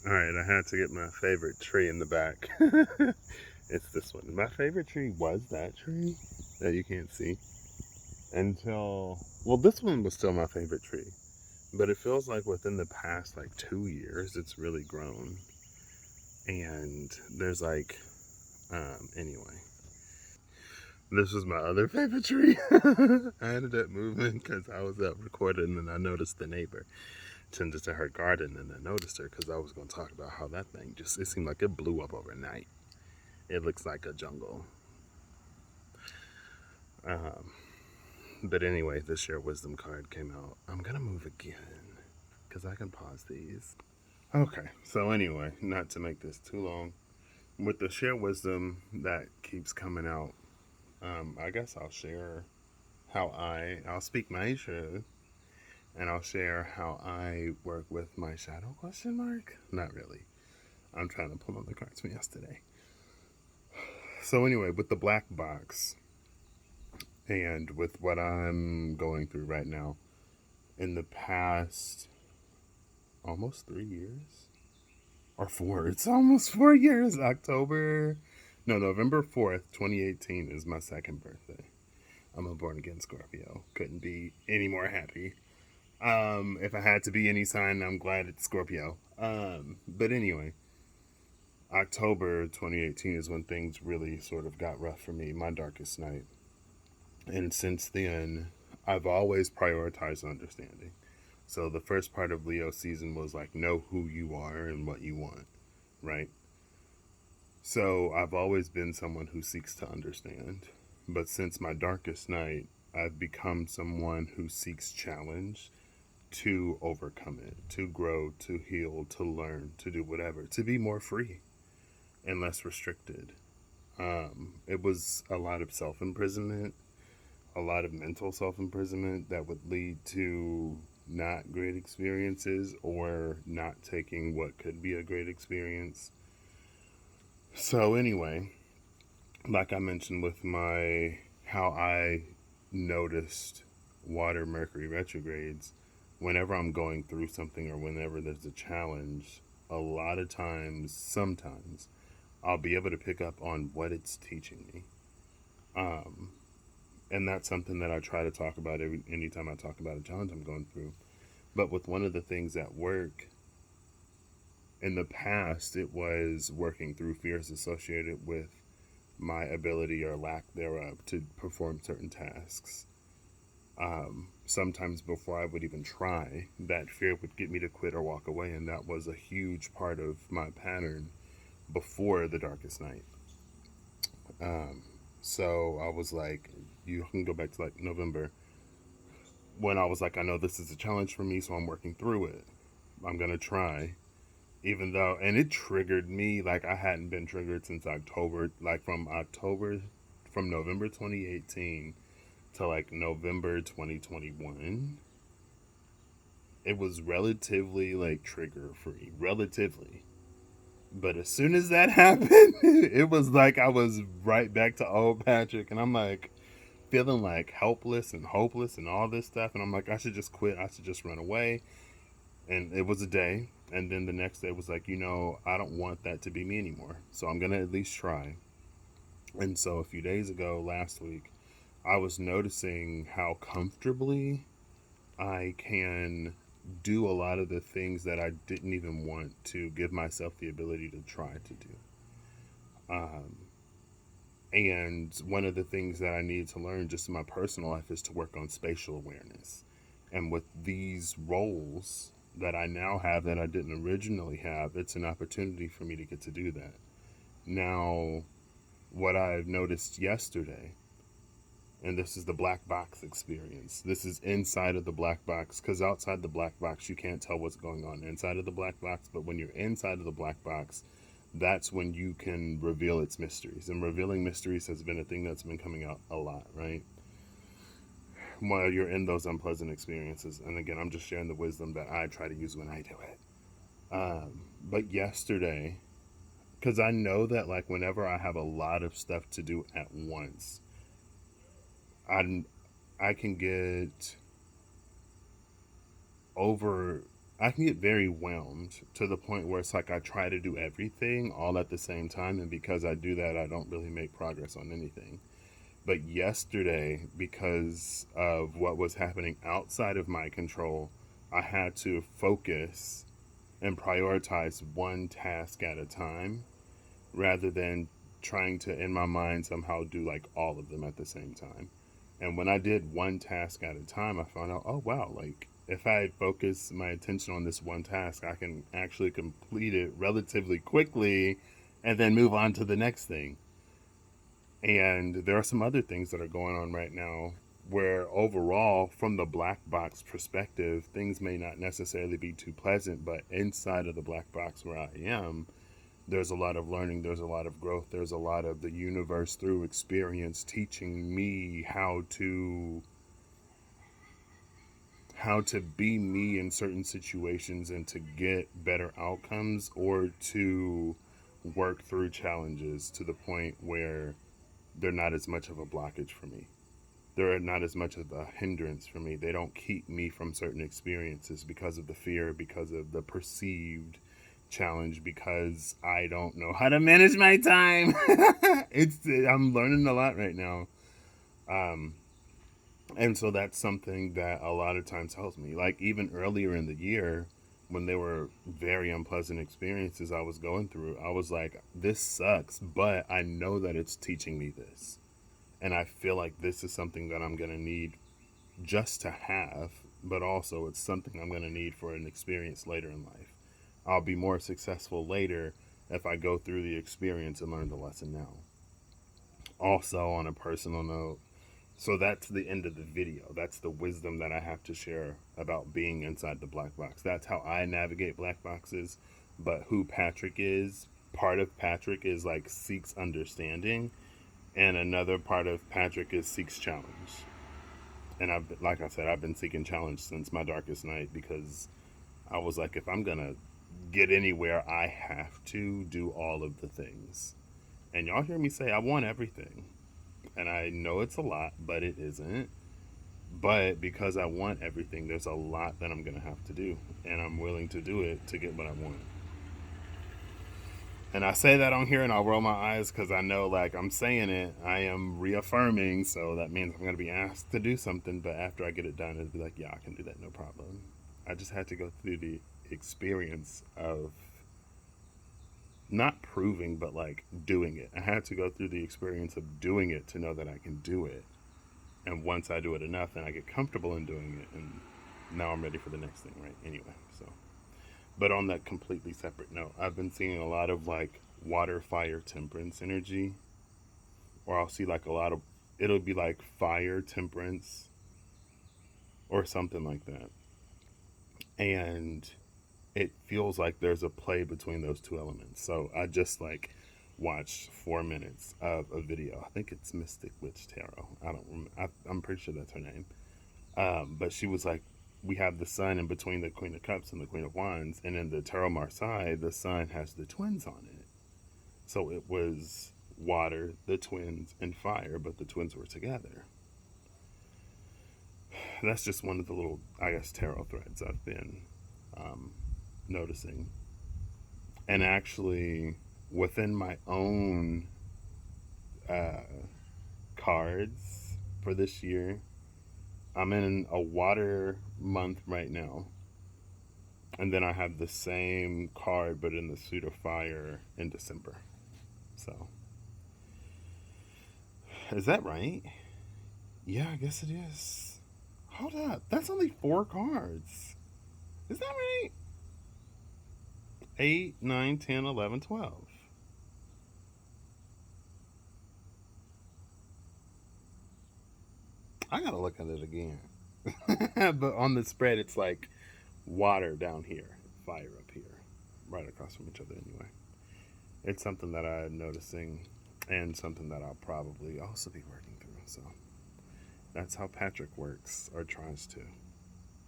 Alright, I had to get my favorite tree in the back. It's this one. My favorite tree was that tree that you can't see until. Well, this one was still my favorite tree. But it feels like within the past, like, 2 years, it's really grown. And there's like. Anyway. This was my other favorite tree. I ended up moving because I was up recording and I noticed the neighbor tended to her garden and I noticed her because I was going to talk about how that thing just, it seemed like it blew up overnight. It looks like a jungle. Um, but anyway, the Share Wisdom card came out. I'm going to move again because I can pause these. Okay, so anyway, not to make this too long, with the Share Wisdom that keeps coming out, I guess I'll share how I'll speak my truth and I'll share how I work with my shadow question mark. Not really. I'm trying to pull on the cards from yesterday. So anyway, with the black box and with what I'm going through right now, in the past almost 3 years or four, it's almost 4 years. November 4th, 2018 is my second birthday. I'm a born again Scorpio. Couldn't be any more happy. If I had to be any sign, I'm glad it's Scorpio. But anyway, October 2018 is when things really sort of got rough for me, my darkest night. And since then, I've always prioritized understanding. So the first part of Leo season was like, know who you are and what you want, right? So I've always been someone who seeks to understand. But since my darkest night, I've become someone who seeks challenge to overcome it, to grow, to heal, to learn, to do whatever, to be more free and less restricted. It was a lot of self imprisonment, a lot of mental self imprisonment that would lead to not great experiences or not taking what could be a great experience. So, anyway, like I mentioned with my how I noticed water Mercury retrogrades, whenever I'm going through something or whenever there's a challenge, a lot of times, sometimes, I'll be able to pick up on what it's teaching me. Um, and that's something that I try to talk about anytime I talk about a challenge I'm going through. But with one of the things at work, in the past, it was working through fears associated with my ability or lack thereof to perform certain tasks. Sometimes before I would even try, that fear would get me to quit or walk away, and that was a huge part of my pattern before the darkest night. Um, so I was like, you can go back to like November when I was like, I know this is a challenge for me, so I'm working through it. I'm gonna try, even though, and it triggered me like I hadn't been triggered since October, like from November 2018 to like November 2021. It was relatively like trigger free, relatively. But as soon as that happened, it was like I was right back to old Patrick, and I'm like feeling like helpless and hopeless and all this stuff, and I'm like, I should just quit. I should just run away. And it was a day, and then the next day was like, I don't want that to be me anymore, so I'm gonna at least try. And so a few days ago, last week, I was noticing how comfortably I can do a lot of the things that I didn't even want to give myself the ability to try to do. Um, and one of the things that I need to learn just in my personal life is to work on spatial awareness. And with these roles that I now have that I didn't originally have, it's an opportunity for me to get to do that. Now, what I've noticed yesterday, and this is the black box experience. This is inside of the black box, because outside the black box, you can't tell what's going on inside of the black box. But when you're inside of the black box, that's when you can reveal its mysteries. And revealing mysteries has been a thing that's been coming out a lot, right? While you're in those unpleasant experiences. And again, I'm just sharing the wisdom that I try to use when I do it. But yesterday, because I know that like whenever I have a lot of stuff to do at once, I I can get over I can get very whelmed to the point where it's like I try to do everything all at the same time, and because I do that, I don't really make progress on anything. But yesterday, because of what was happening outside of my control, I had to focus and prioritize one task at a time rather than trying to, in my mind, somehow do like all of them at the same time. And when I did one task at a time, I found out, oh wow, like if I focus my attention on this one task, I can actually complete it relatively quickly and then move on to the next thing. And there are some other things that are going on right now where overall, from the black box perspective, things may not necessarily be too pleasant, but inside of the black box where I am, there's a lot of learning, there's a lot of growth, there's a lot of the universe through experience teaching me how to be me in certain situations and to get better outcomes, or to work through challenges to the point where they're not as much of a blockage for me. They're not as much of a hindrance for me. They don't keep me from certain experiences because of the fear, because of the perceived challenge, because I don't know how to manage my time. I'm learning a lot right now. Um, and so that's something that a lot of times helps me. Like even earlier in the year, when there were very unpleasant experiences I was going through, I was like, this sucks, but I know that it's teaching me this. And I feel like this is something that I'm going to need just to have, but also it's something I'm going to need for an experience later in life. I'll be more successful later if I go through the experience and learn the lesson now. Also, on a personal note, so that's the end of the video. That's the wisdom that I have to share about being inside the black box. That's how I navigate black boxes. But who Patrick is, part of Patrick is like seeks understanding, and another part of Patrick is seeks challenge. And like I said, I've been seeking challenge since my darkest night, because I was like, if I'm gonna get anywhere, I have to do all of the things. And y'all hear me say I want everything, and I know it's a lot, but it isn't. But because I want everything, there's a lot that I'm gonna have to do, and I'm willing to do it to get what I want. And I say that on here and I'll roll my eyes because I know, like, I'm saying it, I am reaffirming, so that means I'm going to be asked to do something, but after I get it done, it'll be like, yeah, I can do that, no problem. I just had to go through the experience of not proving, but like doing it. I had to go through the experience of doing it to know that I can do it. And once I do it enough, then I get comfortable in doing it, and now I'm ready for the next thing, right? Anyway, so. But on that completely separate note, I've been seeing a lot of like water, fire, temperance energy. Or I'll see like a lot of, it'll be like fire, temperance, or something like that. And it feels like there's a play between those two elements. So I just like watched 4 minutes of a video. I think it's Mystic Witch Tarot. I don't remember. I'm pretty sure that's her name. But she was like, we have the sun in between the Queen of Cups and the Queen of Wands, and in the Tarot Marseille, the sun has the twins on it. So it was water, the twins, and fire, but the twins were together. That's just one of the little, I guess, tarot threads I've been um, noticing. And actually, within my own uh, cards for this year, I'm in a water month right now. And then I have the same card, but in the suit of fire in December. So, is that right? Yeah, I guess it is. Hold up. That's only 4 cards. Is that right? 8, 9, 10, 11, 12. I gotta look at it again. But on the spread, it's like water down here, fire up here, right across from each other anyway. It's something that I'm noticing, and something that I'll probably also be working through. So that's how Patrick works, or tries to.